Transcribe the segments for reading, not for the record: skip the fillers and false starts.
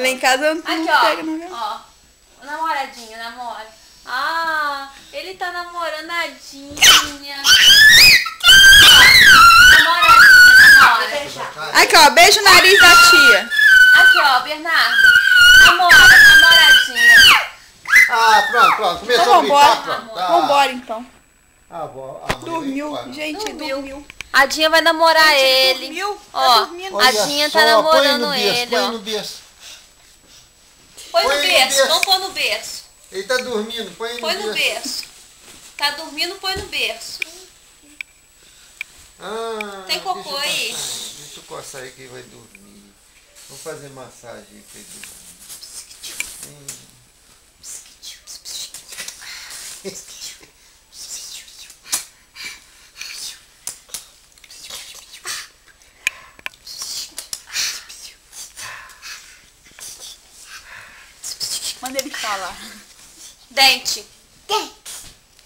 em casa não Aqui, pega, não, viu? ó. O namoradinho, namora. Ah, ele tá namoradinha. Namora. Aqui, ó, beijo o nariz da tia. Aqui, ó, Bernardo. Namoradinha. Ah, pronto. Começou Então a brincar, vambora. pronto. Vambora, então. A mãe Dormiu, vem embora. gente, dormiu. A Dinha vai namorar ele. Dormiu? Ó, Tá dormindo. a Dinha tá Olha só, namorando ele, põe ó. no berço. Põe no Põe no berço, berço. vamos pôr no berço. Ele tá dormindo, põe no berço. Tá dormindo, põe no berço. Ah, Tem cocô deixa eu aí? coçar, deixa eu coçar aí que ele vai dormir. Vou fazer massagem aí pra ele dormir. Manda ele falar. Dente.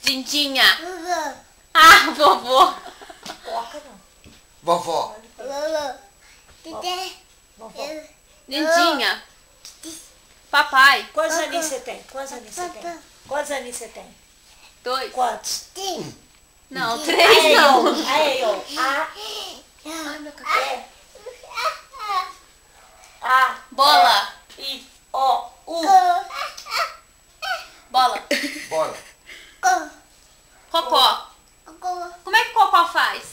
Lindinha. Ah, vovô. Vovó. Lindinha. Papai. Quantos aninhos você tem? Quantos aninhos você tem? 2. Quantos? Não, 3 não. Aí, ó. Ai, meu cabelo. A, Bola. I, O, U. Bola. Bola. Cocó. Como é que cocó faz?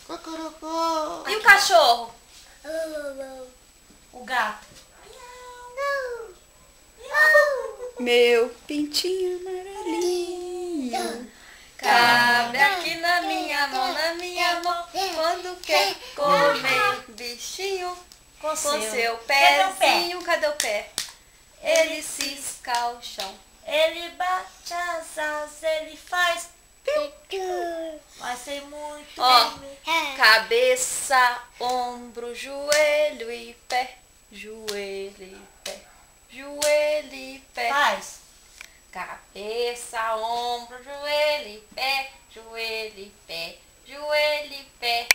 Cocorocó. E o cachorro? O gato. Meu pintinho amarelinho. Cabe aqui na minha mão, quando quer comer bichinho. Com Com seu Cadê o pé? pezinho, cadê o pé? Ele cisca o chão. Ele bate as asas, ele faz piu. Mas tem muito Ó. bem. Cabeça, ombro, joelho e pé. Joelho e pé. Joelho e pé. Faz. Cabeça, ombro, joelho e pé. Joelho e pé. Joelho e pé.